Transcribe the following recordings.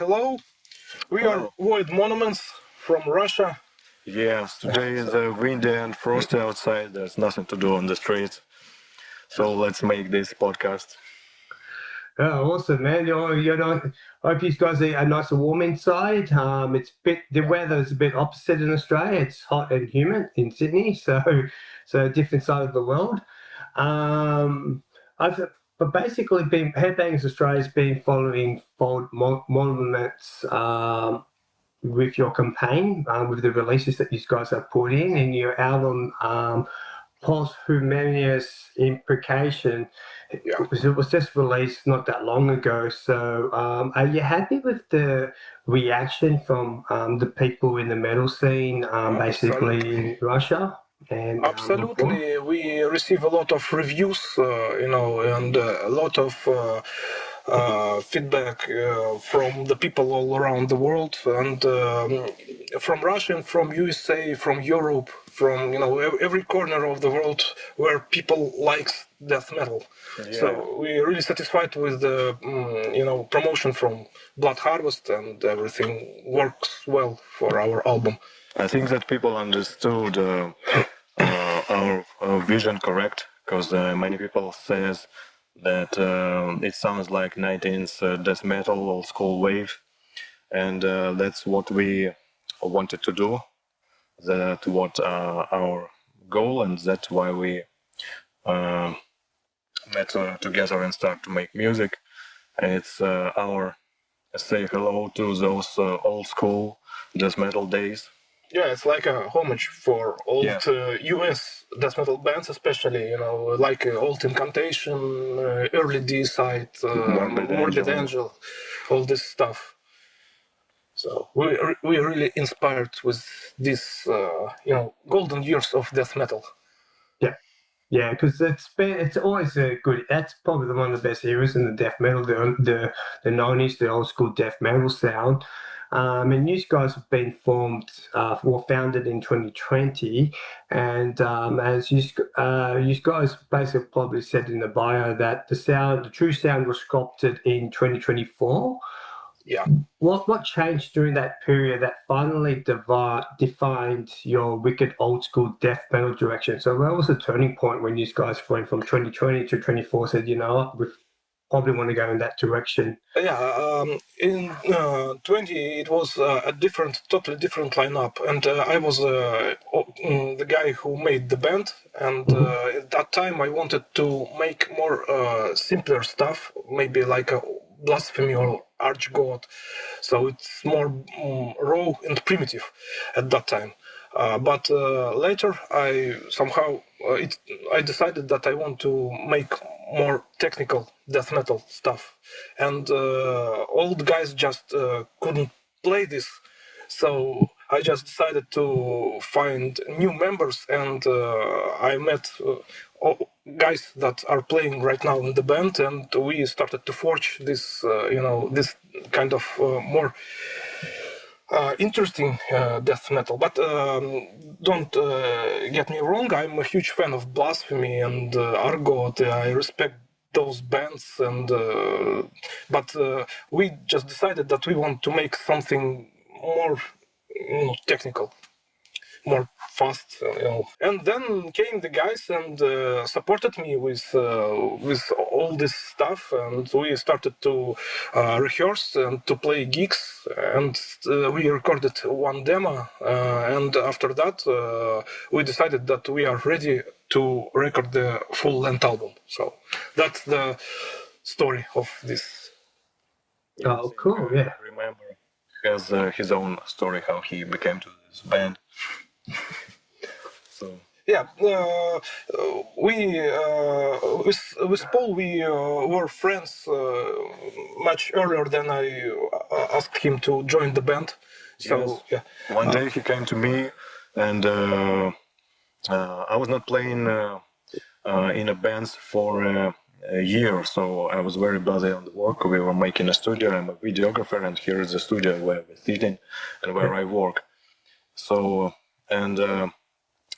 hello. We are Void Monuments from Russia. Yes, today is windy and frosty outside. There's nothing to do on the streets. So let's make this podcast. Oh, awesome, man! I hope you guys are nice and warm inside. The weather is a bit opposite in Australia. It's hot and humid in Sydney, so different side of the world. But basically, Headbangers Australia's been following Monuments with your campaign, with the releases that you guys have put in your album. Posthumous Imprecation. It was just released not that long ago. So, are you happy with the reaction from the people in the metal scene, basically in Russia? And absolutely, we receive a lot of reviews, and a lot of feedback from the people all around the world, and from Russia, and from USA, from Europe, from every corner of the world where people likes death metal. Yeah. So we're really satisfied with the promotion from Blood Harvest, and everything works well for our album. I think that people understood our vision correct, because many people says that it sounds like 19th death metal, old school wave, and that's what we wanted to do. That's what our goal, and that's why we met together and start to make music. It's our say hello to those old school death metal days. Yeah, it's like a homage for old US death metal bands, especially, like Old Incantation, early D-Side, Morbid Angel, all this stuff. So we're really inspired with this, golden years of death metal. Yeah, because it's always a good. That's probably one of the best eras in the death metal, the 90s, the old school death metal sound. And you guys have been founded in 2020, and as you guys basically probably said in the bio that the true sound was sculpted in 2024. Yeah. What changed during that period that finally defined your wicked old school death metal direction? So where was the turning point when you guys went from 2020 to 24? Said, we probably want to go in that direction. Yeah, in 20 it was totally different lineup, and I was the guy who made the band, and at that time I wanted to make more simpler stuff, maybe like a Blasphemy or Archgod, so it's more raw and primitive at that time. But later I decided that I want to make more technical death metal stuff, and all the guys just couldn't play this, so I just decided to find new members, and I met guys that are playing right now in the band, and we started to forge this this kind of more interesting death metal. But don't get me wrong, I'm a huge fan of Blasphemy and Argot. I respect those bands, and but we just decided that we want to make something more technical, more fast, And then came the guys and supported me with all this stuff, and we started to rehearse and to play gigs, and we recorded one demo, and after that we decided that we are ready to record the full-length album. So that's the story of this. Oh, cool! Yeah. Remember, he has his own story how he became to this band. So yeah, with Paul we were friends much earlier than I asked him to join the band. So yes. Yeah, one day he came to me, and I was not playing in a band for a year, so I was very busy on the work. We were making a studio. I'm a videographer, and here is the studio where we're sitting and where I work. So, and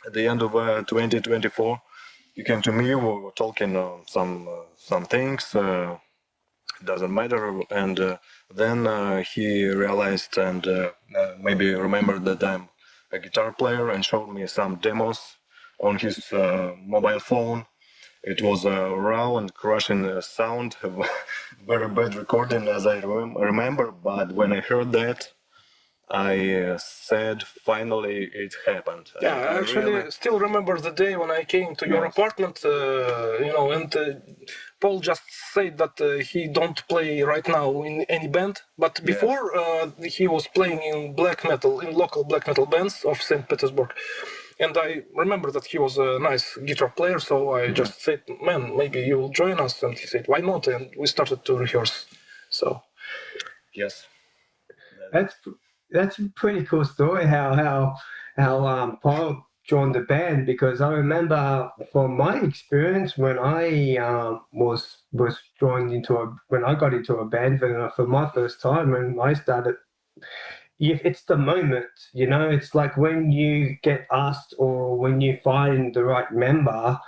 at the end of 2024, he came to me. We were talking some things. Doesn't matter. And Then he realized and maybe remembered that I'm a guitar player and showed me some demos on his mobile phone. It was a raw and crushing sound, very bad recording as I remember, but when I heard that, I said, finally it happened. Yeah, I actually really... still remember the day when I came to your apartment, and Paul just said that he don't play right now in any band, but before he was playing in black metal, in local black metal bands of Saint Petersburg. And I remember that he was a nice guitar player, so I just said, man, maybe you will join us. And he said, why not? And we started to rehearse. So, yes. That's a pretty cool story how Paul joined the band, because I remember from my experience when I was joined when I got into a band for my first time when I started. It's the moment, it's like when you get asked or when you find the right member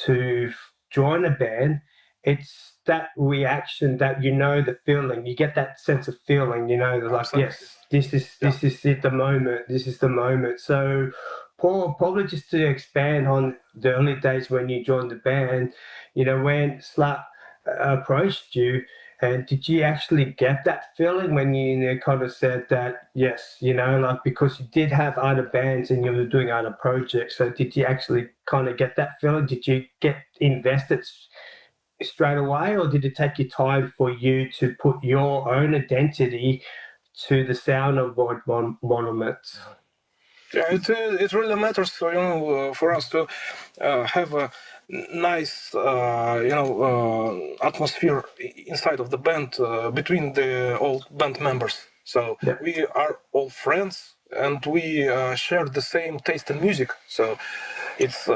to join a band, it's that reaction that the feeling, you get that sense of feeling, like, yes, this is it, the moment, this is the moment. So Paul, probably just to expand on the early days when you joined the band, when Slat approached you, and did you actually get that feeling when you kind of said that, yes, like, because you did have other bands and you were doing other projects, so did you actually kind of get that feeling? Did you get invested straight away, or did it take you time for you to put your own identity to the sound of Void Monuments? Yeah, it really matters, for us to have a nice, atmosphere inside of the band between the old band members. So we are all friends and we share the same taste in music. So it's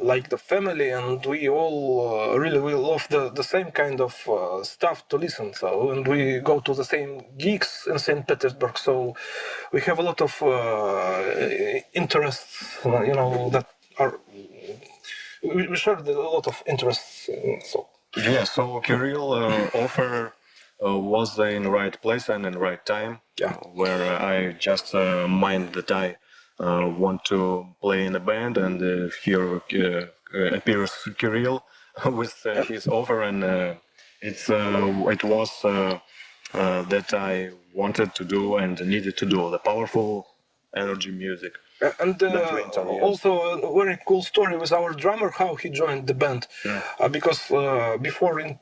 like the family, and we all really love the same kind of stuff to listen. So, and we go to the same gigs in Saint Petersburg. So we have a lot of interests, that are. We share a lot of interests. So. Yeah, so Kirill offer was in the right place and in the right time. Yeah. Where I just mind that I want to play in a band, and here appears Kirill with his offer, and it was that I wanted to do and needed to do, the powerful energy music. And also a very cool story with our drummer, how he joined the band. Because before in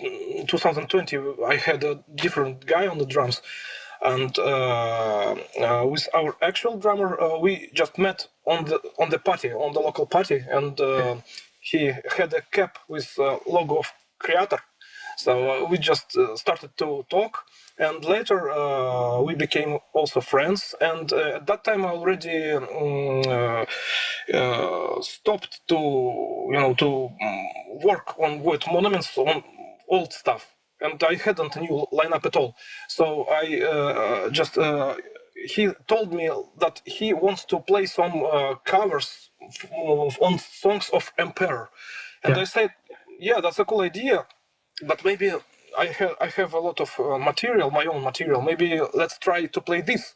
2020 I had a different guy on the drums, and with our actual drummer we just met on the local party, and he had a cap with logo of Creator. So we just started to talk, and later we became also friends. And at that time, I already stopped to work on Void Monuments, on old stuff, and I hadn't a new lineup at all. So I just he told me that he wants to play some covers on songs of Emperor, and I said, yeah, that's a cool idea. But maybe I have a lot of material, my own material. Maybe let's try to play this.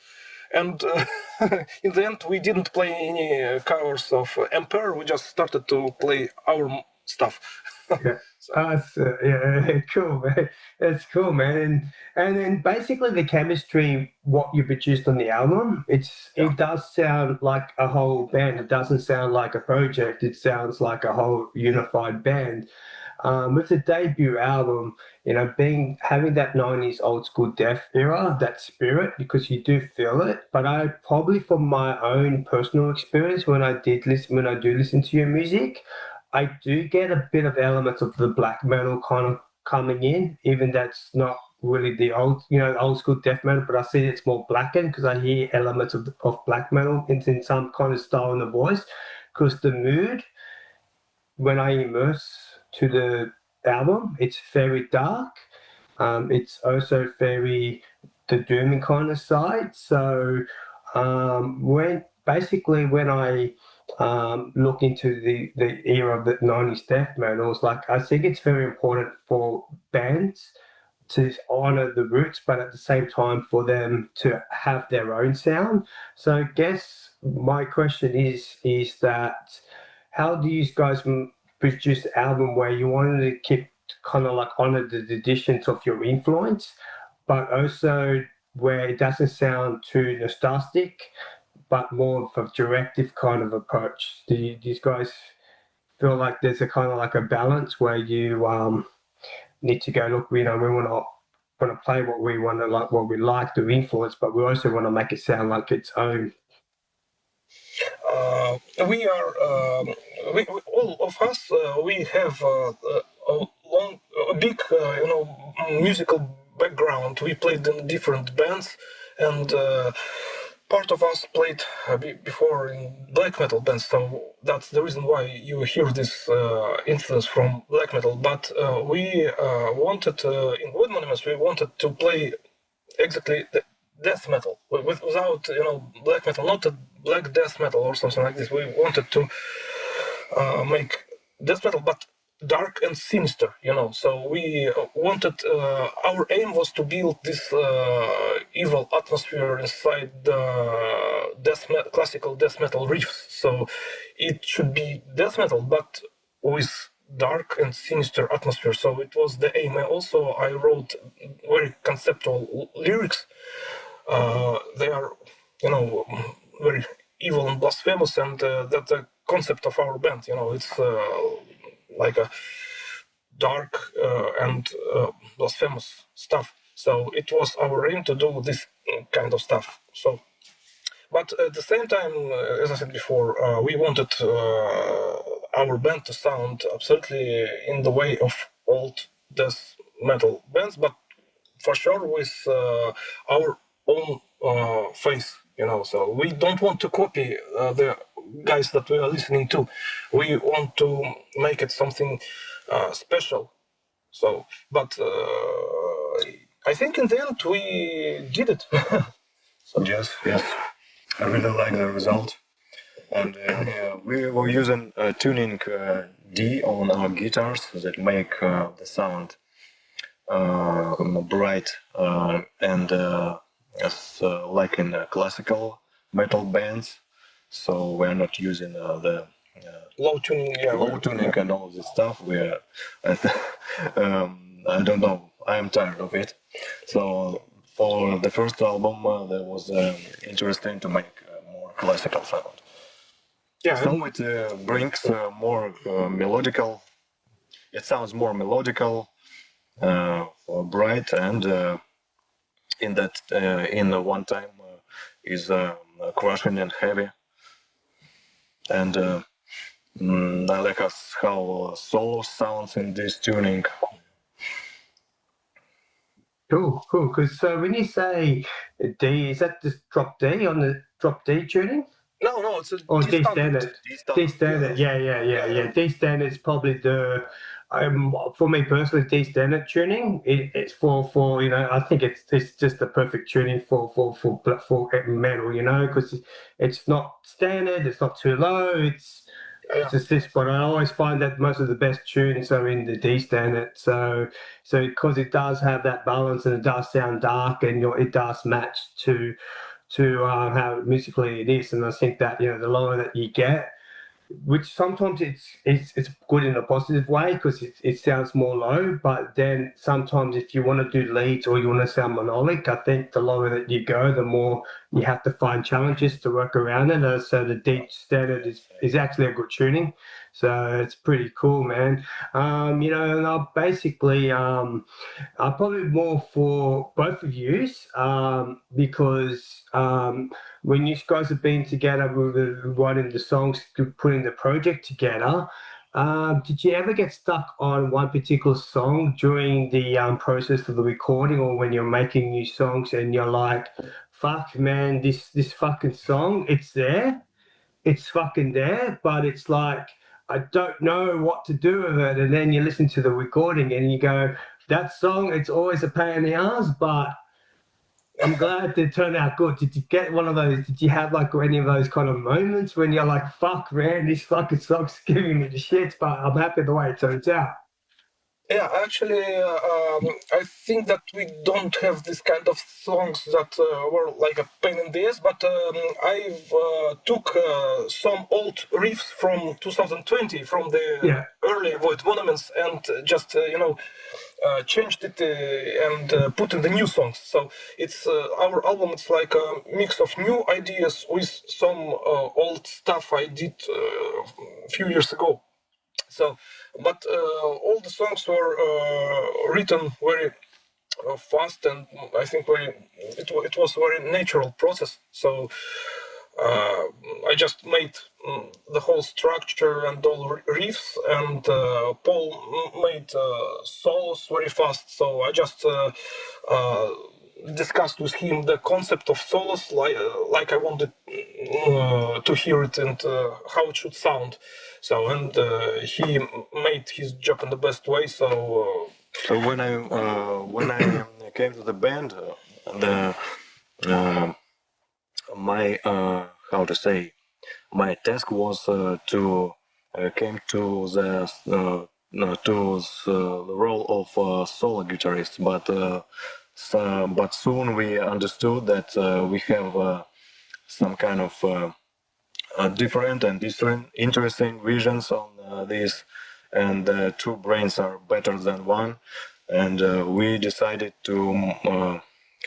And in the end, we didn't play any covers of Emperor. We just started to play our stuff. Cool, man. That's cool, man. And then basically the chemistry, what you produced on the album, it does sound like a whole band. It doesn't sound like a project. It sounds like a whole unified band. With the debut album, having that 90s old school death era, that spirit, because you do feel it. But I probably, from my own personal experience, when I do listen to your music, I do get a bit of elements of the black metal kind of coming in, even that's not really the old school death metal, but I see it's more blackened because I hear elements of black metal in some kind of style in the voice, because the mood, when I immerse to the album, it's very dark. It's also very the dooming kind of side. So when I look into the era of the 90s death metal, I think it's very important for bands to honor the roots, but at the same time for them to have their own sound. So I guess my question is that how do you guys produce an album where you wanted to keep kind of like honor the traditions of your influence, but also where it doesn't sound too nostalgic, but more of a directive kind of approach? Do you guys feel like there's a kind of like a balance where you need to go, look, we want to play what we want to like, what we like to influence, but we also want to make it sound like its own? We are all of us. We have a big, musical background. We played in different bands, and part of us played before in black metal bands. So that's the reason why you hear this influence from black metal. But we wanted in Void Monuments, we wanted to play exactly the death metal without black metal, not a black death metal or something like this. We wanted to make death metal, but dark and sinister, So we wanted, our aim was to build this evil atmosphere inside the classical death metal riffs. So it should be death metal, but with dark and sinister atmosphere. So it was the aim. And also I wrote very conceptual lyrics. They are, very evil and blasphemous, and that's the concept of our band. It's like a dark and blasphemous stuff. So it was our aim to do this kind of stuff. So, but at the same time, as I said before, we wanted our band to sound absolutely in the way of old death metal bands, but for sure with our own face, So we don't want to copy the guys that we are listening to. We want to make it something special. So, but I think in the end we did it. So yes, I really like the result. And we were using tuning D on our guitars that make the sound bright and like in classical metal bands. So we're not using the low tuning, and all this stuff. We're I don't know. I am tired of it. So for the first album, that was interesting to make more classical sound. Yeah. So it brings more melodical. It sounds more melodical, bright, and in that in the one time is crushing and heavy. And I like how solo sounds in this tuning. Cool. Because when you say D, is that just drop D on the drop D tuning? No, it's a D standard. D standard. Yeah. D standard is probably the for me personally, D standard tuning. It's for I think it's just the perfect tuning for metal. Because it's not standard. It's not too low. It's just this, but I always find that most of the best tunes are in the D standard. So because it does have that balance and it does sound dark and it does match to how musically it is. And I think that the lower that you get, which sometimes it's good in a positive way because it sounds more low, but then sometimes if you want to do leads or you want to sound monolic, I think the lower that you go, the more you have to find challenges to work around it. So the D standard is actually a good tuning. So it's pretty cool, man. And I'll basically, I'm probably more for both of you because when you guys have been together with writing the songs, putting the project together, did you ever get stuck on one particular song during the process of the recording or when you're making new songs and you're like, fuck, man, this fucking song, it's fucking there, but it's like, I don't know what to do with it. And then you listen to the recording and you go, that song, it's always a pain in the ass, but I'm glad it turned out good. Did you get one of those? Did you have like any of those kind of moments when you're like, fuck, man, this fucking song's giving me the shit, but I'm happy the way it turns out? Yeah, actually, I think that we don't have this kind of songs that were like a pain in the ass, but I've took some old riffs from 2020, from the early Void Monuments, and just, changed it and put in the new songs. So it's our album, it's like a mix of new ideas with some old stuff I did a few years ago. So, but all the songs were written very fast, and I think it was a very natural process. So I just made the whole structure and all riffs, and Paul made solos very fast. So I just discussed with him the concept of solos, like I wanted to hear it and how it should sound. So, and he made his job in the best way. So when I came to the band, the my how to say, my task was to came to the role of solo guitarist, but soon we understood that we have some kind of different and interesting visions on this, and two brains are better than one, and we decided to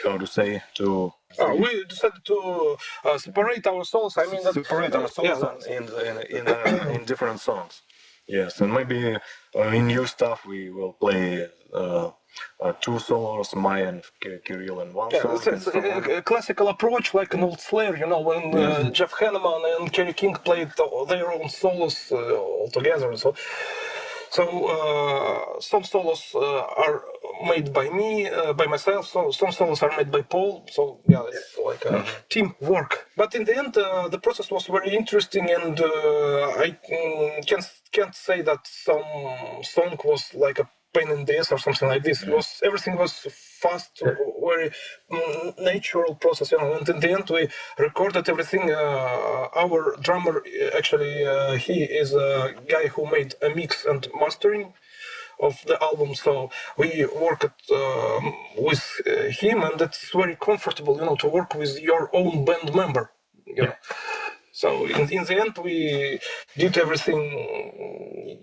how to say, to we decided to separate our souls. I mean, separate our souls in different songs. Yes, and maybe in new stuff we will play two solos, Maya and Kirill, and one solo. It's a classical approach, like an old Slayer, when Jeff Hanneman and Kerry King played their own solos all together. So some solos are made by me, by myself. So some solos are made by Paul. So yeah, it's like a teamwork. But in the end, the process was very interesting, and I can't say that some song was like a pain in the ass or something like this. Everything was fast, very natural process, And in the end, we recorded everything. Our drummer, actually, he is a guy who made a mix and mastering of the album. So we worked with him, and it's very comfortable, to work with your own band member. So in the end, we did everything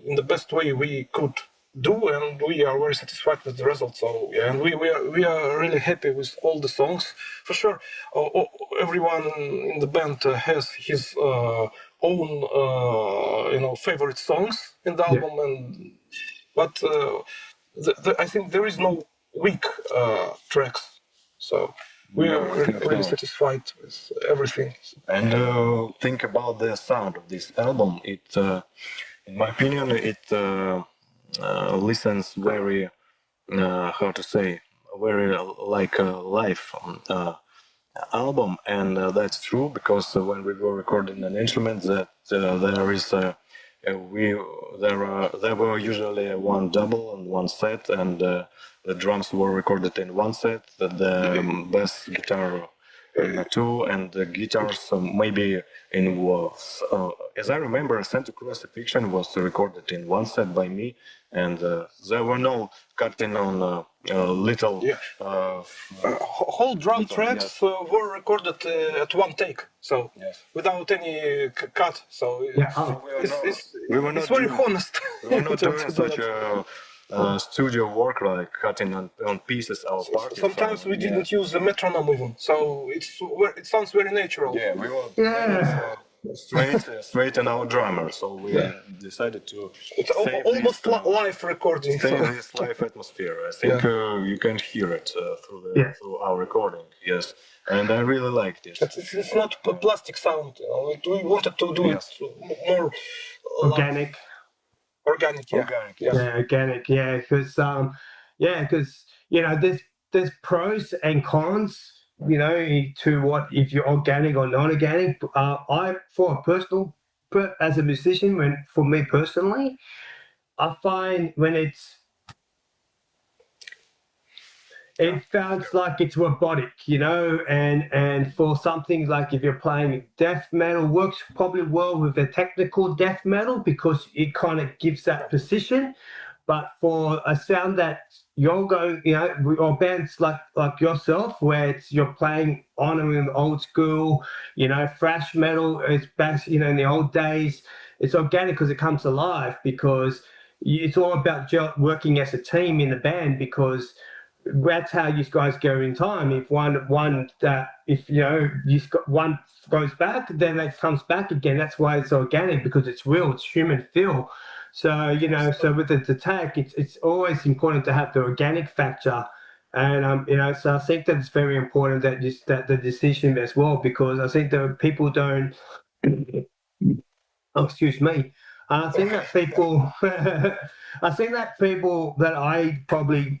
in the best way we could do, and we are very satisfied with the result. So and we are really happy with all the songs. For sure, everyone in the band has his own favorite songs in the album, but I think there is no weak tracks. So we are really satisfied with everything. And think about the sound of this album. It, in my opinion, it listens very, how to say, very like a live album, and that's true, because when we were recording an instrument, that there is there were usually one double and one set, and the drums were recorded in one set, the bass guitar in two, and the guitars maybe in as I remember, Santa Cruz Fiction was recorded in one set by me, and there were no cutting on little whole drum tracks were recorded at one take, so without any cut. So it's very honest. We were not doing such studio work, like cutting on pieces our parts. Sometimes we didn't use the metronome even, so it sounds very natural. Yeah, we were straight in our drummer, so we decided to it's almost live recording. Save this live atmosphere. I think you can hear it through our recording. Yes, and I really liked it. It's not a plastic sound. We wanted to do it more organic. Organic, because there's pros and cons, to what, if you're organic or non-organic. As a musician, for me personally, I find when it sounds like it's robotic, and for something like if you're playing death metal, works probably well with the technical death metal because it kind of gives that precision. But for a sound that you're going, or bands like yourself, where you're playing honoring old school, thrash metal, it's back, in the old days, it's organic because it comes alive, because it's all about working as a team in the band, because that's how you guys go in time. If one goes back, then it comes back again. That's why it's organic, because it's real, it's human feel. So so with the tag, it's always important to have the organic factor, and so I think that it's very important that the decision as well, because I think that people don't. Oh, excuse me. I think that people, that I probably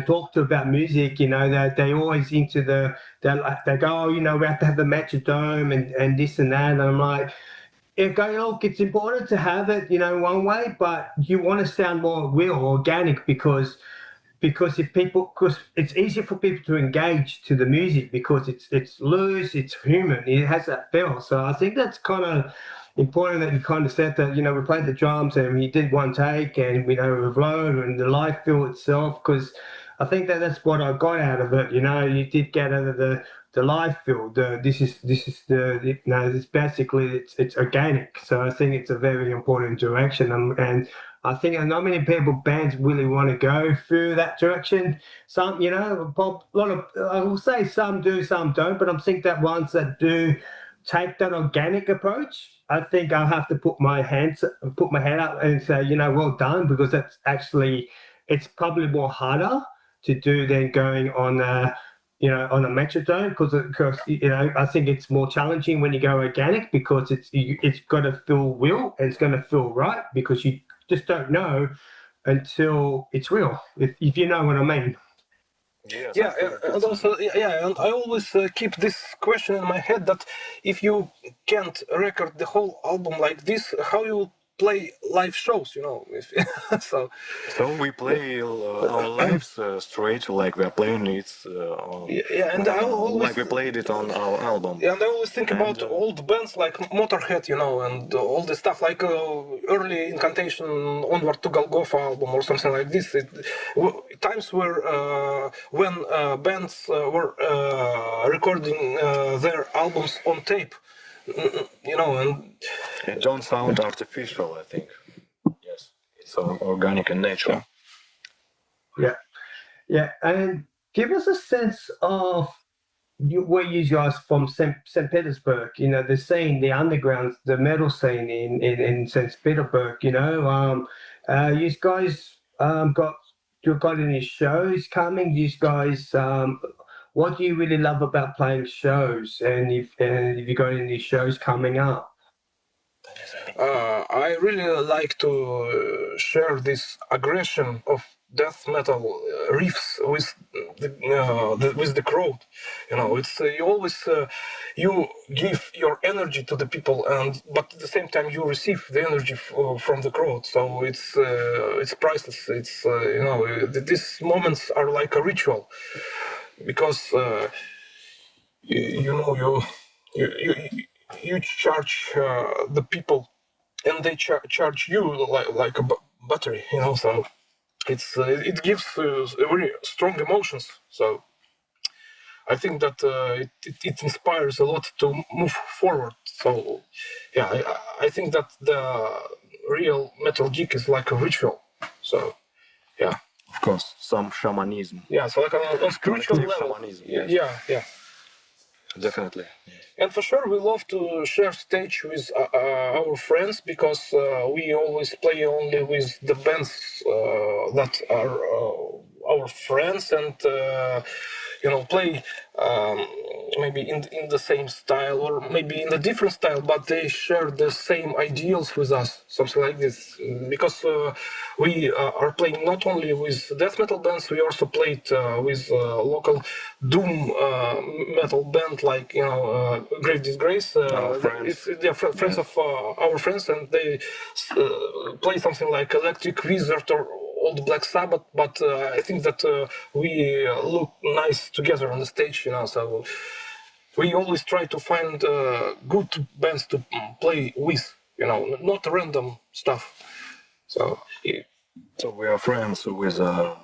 talk to about music, that they always into they go, oh, we have to have the metrodome and this and that, and I'm like, look, it's important to have it, one way, but you want to sound more real, organic, because it's easier for people to engage to the music, because it's loose, it's human, it has that feel. So I think that's kind of important, that you kind of said that, we played the drums and we did one take, and with load and the live feel itself, because I think that's what I got out of it. You did get out of the live feel. It's basically it's organic. So I think it's a very important direction, and I think not many bands really want to go through that direction. Some, a lot of, I will say some do, some don't, but I think that ones that do take that organic approach, I think I'll have to put my hand up and say, well done, because that's actually, it's probably more harder to do than going on on a metrodome, because I think it's more challenging when you go organic, because it's got to feel real and it's going to feel right, because you just don't know until it's real, if you know what I mean. Yes, Yeah, and also, and I always keep this question in my head, that if you can't record the whole album like this, how you play live shows, so we play our lives straight, like we're playing it and I always, like we played it on our album. Yeah, and I always think about old bands like Motorhead, and all the stuff like early Incantation, Onward to Golgotha album or something like this. Times where when bands were recording their albums on tape, and it don't sound artificial, I think. Yes, it's organic in nature. Yeah, and give us a sense of where you guys from Saint Petersburg, the scene, the underground, the metal scene in Saint Petersburg, you guys got any shows coming? You guys, what do you really love about playing shows, and if you got any shows coming up? I really like to share this aggression of death metal riffs with the crowd. It's you always you give your energy to the people, but at the same time you receive the energy from the crowd. So it's priceless. It's these moments are like a ritual, because you charge the people, and they charge you like a battery, so it gives very strong emotions. So I think that it inspires a lot to move forward. So yeah, I think that the real metal gig is like a ritual. So yeah, of course, some shamanism. Yeah, so like on spiritual level. Shamanism, yes. Yeah. Definitely. And for sure, we love to share stage with our friends, because we always play only with the bands that are our friends, and play maybe in the same style, or maybe in a different style, but they share the same ideals with us, something like this. Because we are playing not only with death metal bands, we also played with local doom metal band like Grave Disgrace. Friends of our friends, and they play something like Electric Wizard or Old Black Sabbath, but I think that we look nice together on the stage, so we always try to find good bands to play with, not random stuff. So So we are friends with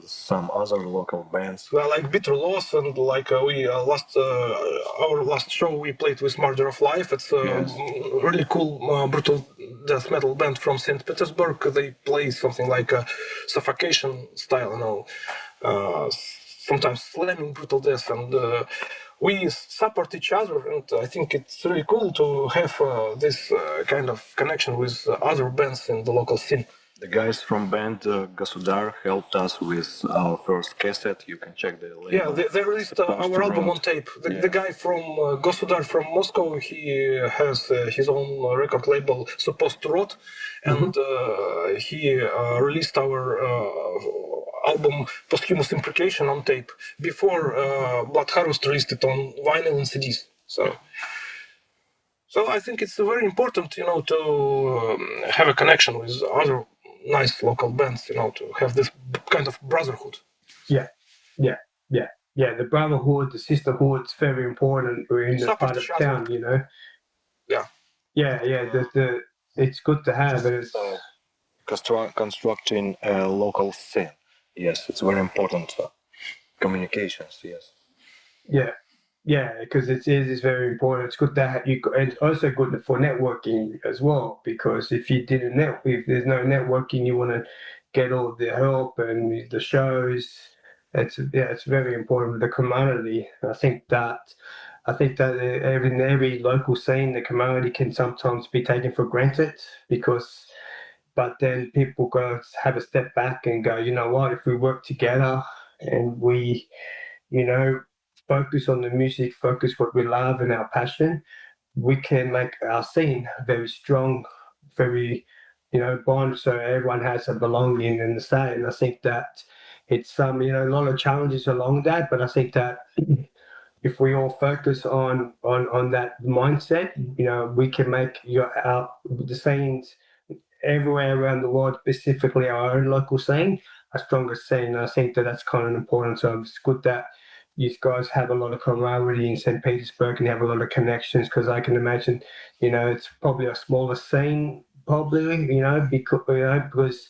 some other local bands. Well, like Bitter Loss, and like we our last show we played with Murder of Life. It's a Yes. really cool brutal death metal band from Saint Petersburg. They play something like a suffocation style, sometimes slamming brutal death, and we support each other. And I think it's really cool to have this kind of connection with other bands in the local scene. The guys from band Gosudar helped us with our first cassette. You can check the label. Yeah, they released our album on tape. The guy from Gosudar from Moscow, he has his own record label, Supposed to Rot, and he released our album Posthumous Imprecation on tape before Blood Harvest released it on vinyl and CDs. So I think it's very important, to have a connection with other nice local bands, to have this kind of brotherhood. Yeah. The brotherhood, the sisterhood, it's very important. We're in the part of town, Yeah. It's good to have it. Constructing a local scene. Yes, it's very important. Communications, yes. Yeah, because it is very important. It's good to have you, and also good for networking as well. Because if there's no networking, you want to get all the help and the shows. It's very important for the community. I think that every local scene, the community can sometimes be taken for granted but then people go have a step back and go, you know what? If we work together and we, focus on the music, focus what we love and our passion, we can make our scene very strong, very, bond, so everyone has a belonging in the scene. And I think that it's a lot of challenges along that, but I think that if we all focus on that mindset, we can make the scenes everywhere around the world, specifically our own local scene, a stronger scene. And I think that's kind of important. So it's good that you guys have a lot of camaraderie in St. Petersburg and have a lot of connections, because I can imagine, it's probably a smaller scene, probably, because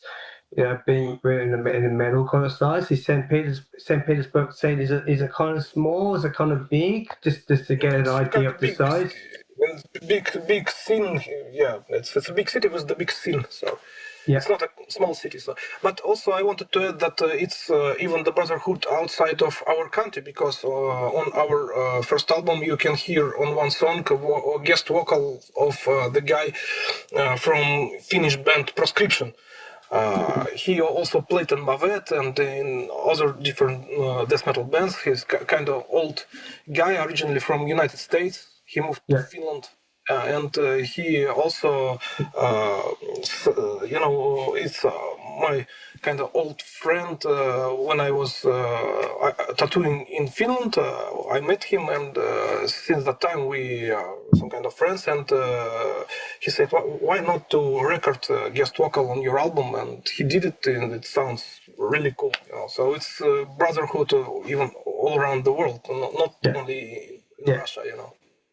being in the metal kind of size. Is St. Petersburg scene, is it kind of small? Is it kind of big? Just to get an idea of the size. Big scene, yeah. It's a big city with the big scene, so. Yeah. It's not a small city, but also I wanted to add that it's even the brotherhood outside of our country, because on our first album you can hear on one song a guest vocal of the guy from Finnish band Proscription. He also played in Mavet and in other different death metal bands. He's kind of old guy, originally from United States. He moved to Finland. And he also, it's my kind of old friend. When I was tattooing in Finland, I met him, and since that time we are some kind of friends. And he said, "Why not to record guest vocal on your album?" And he did it, and it sounds really cool. So it's brotherhood even all around the world, not only in Russia.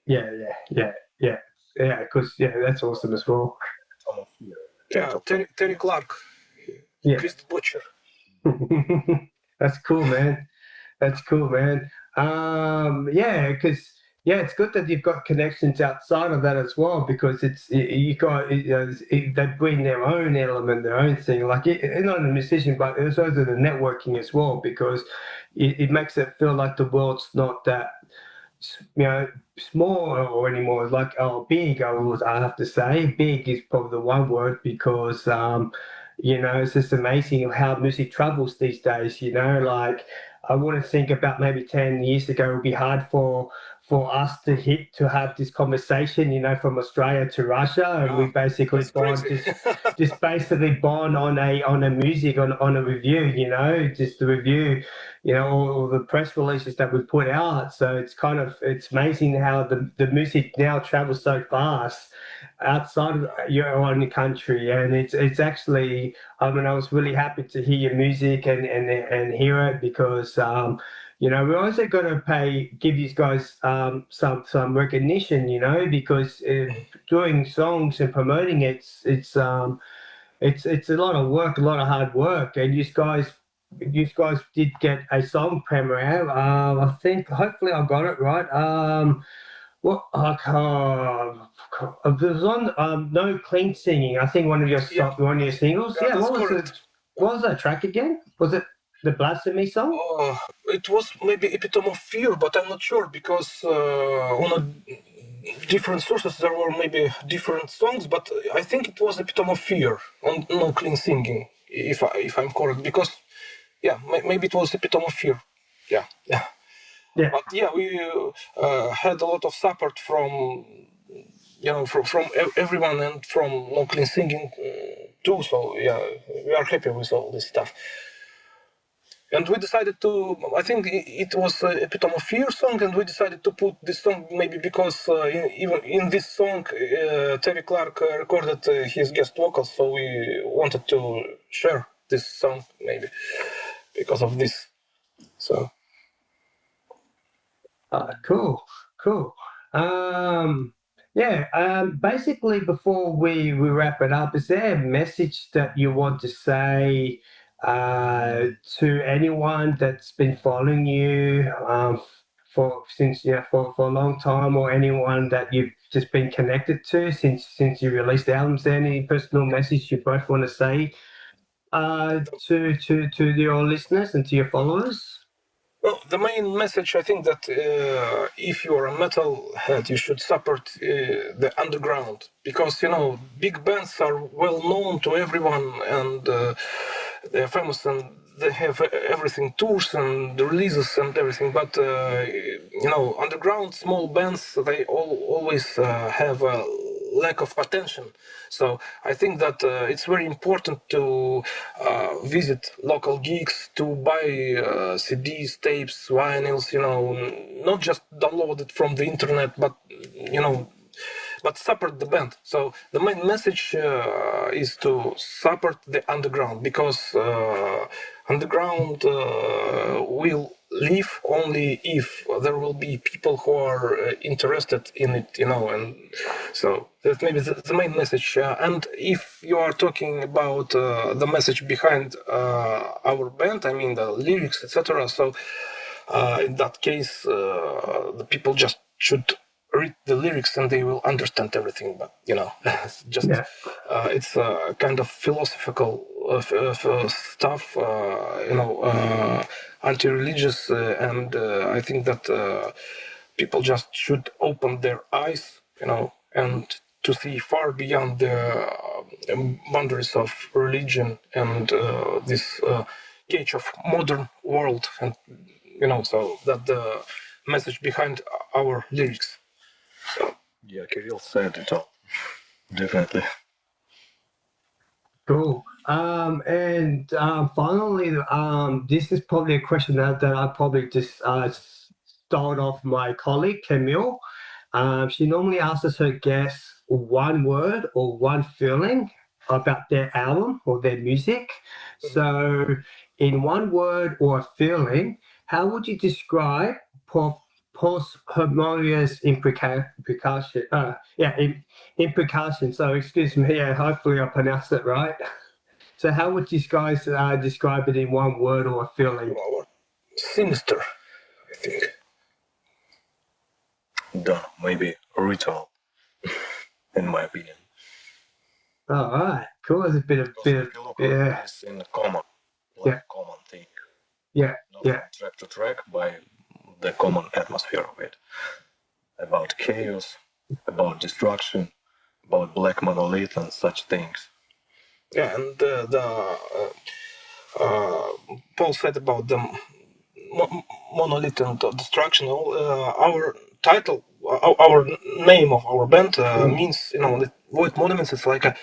Yeah, because that's awesome as well. Yeah, Terry Clark, Chris Butcher. That's cool, man. Because it's good that you've got connections outside of that as well, because they bring their own element, their own thing. Like not a musician, but it's also the networking as well, because it makes it feel like the world's not that small or anymore. Like big. I have to say, big is probably the one word, because it's just amazing how music travels these days. Like I want to think about maybe 10 years ago, it would be hard for us to have this conversation, from Australia to Russia, and we basically just basically bond on a music, on a review, just the review, all the press releases that we put out. So it's amazing how the music now travels so fast outside of your own country, and it's actually, I was really happy to hear your music and hear it, because we're also going to give you guys some recognition, because doing songs and promoting it's it's a lot of work, a lot of hard work, and you guys did get a song premiere. I think hopefully I got it right. What it was on No Clean Singing. I think one of your one of your singles. Yeah, what was correct. what was that track again? Was it the Blasphemy song? It was maybe Epitome of Fear, but I'm not sure because on different sources there were maybe different songs, but I think it was Epitome of Fear on No Clean Singing, if I'm correct, because maybe it was Epitome of Fear. Yeah. But we had a lot of support from from everyone and from No Clean Singing too. So we are happy with all this stuff. And we decided to, I think it was Epitome of Fear song, and we decided to put this song maybe because even in this song, Terry Clark recorded his guest vocals, so we wanted to share this song maybe because of this. So. Cool. Basically, before we wrap it up, is there a message that you want to say to anyone that's been following you for a long time, or anyone that you've just been connected to since you released the albums? Any personal message you both want to say to your listeners and to your followers? Well, the main message, I think that if you are a metalhead, you should support the underground, because big bands are well known to everyone, and they're famous, and they have everything, tours and releases and everything. But underground small bands, they always have a lack of attention. So I think that it's very important to visit local gigs, to buy CDs, tapes, vinyls, not just download it from the internet, but but support the band. So the main message is to support the underground, because underground will live only if there will be people who are interested in it, and so that's maybe the main message. And if you are talking about the message behind our band, I mean the lyrics, etc. So in that case, the people just should read the lyrics and they will understand everything. But it's just it's kind of philosophical stuff, anti-religious, and I think that people just should open their eyes, and to see far beyond the boundaries of religion and this cage of modern world, and so that the message behind our lyrics. So. Yeah, Kirill said it all. Definitely. Cool. And finally, this is probably a question that I probably just stole off my colleague, Camille. She normally asks her guests one word or one feeling about their album or their music. So, in one word or a feeling, how would you describe Posthumous Imprecation? Imprecation. So, excuse me. Yeah, hopefully I pronounced it right. So, how would you guys describe it in one word or a feeling? Sinister, I think. Don't know, maybe ritual, in my opinion. All right, cool. There's a bit of It's in common, common thing. Yeah, Not from track to track, by the common atmosphere of it. About chaos, about destruction, about black monolith and such things. Yeah, and Paul said about the monolith and destruction. Our title, our name of our band means, the Void Monuments is like a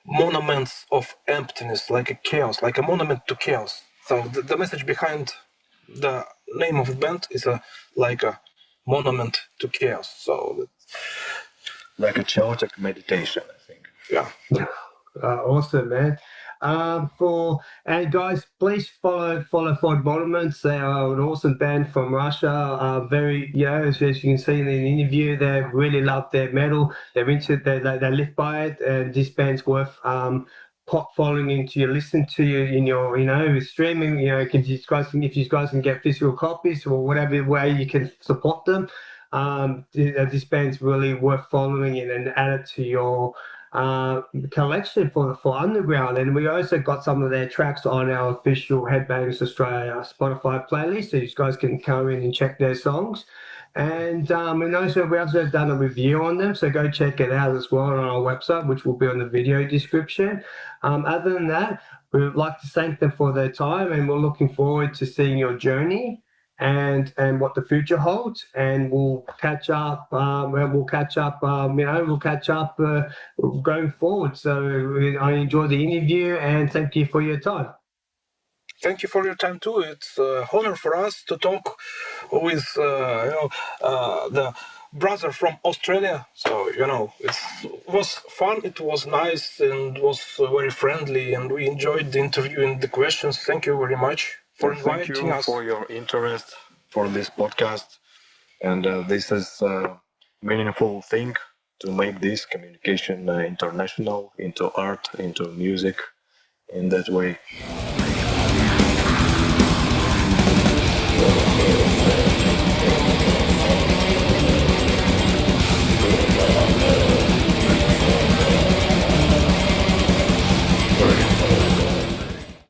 monuments of emptiness, like a chaos, like a monument to chaos. So the message behind the name of the band is like a monument to chaos. So like a chaotic meditation, I think. Yeah. Awesome, man. And guys, please follow Void Monuments. They are an awesome band from Russia. Very, as you can see in the interview, they really love their metal. They're into it. They live by it, and this band's worth pot following into you, listen to you in your, streaming, if you guys can get physical copies or whatever way you can support them. This band's really worth following and add it to your collection for underground. And we also got some of their tracks on our official Headbangers Australia Spotify playlist, so you guys can come in and check their songs. And also we also done a review on them, so go check it out as well on our website, which will be on the video description. Other than that, we would like to thank them for their time, and we're looking forward to seeing your journey and what the future holds. And we'll catch up. We'll catch up going forward. So I enjoyed the interview, and thank you for your time. Thank you for your time too. It's an honor for us to talk with the brother from Australia. So it was fun. It was nice and was very friendly, and we enjoyed the interview and the questions. Thank you very much for inviting us. Thank you for your interest for this podcast, and this is a meaningful thing to make this communication international, into art, into music, in that way.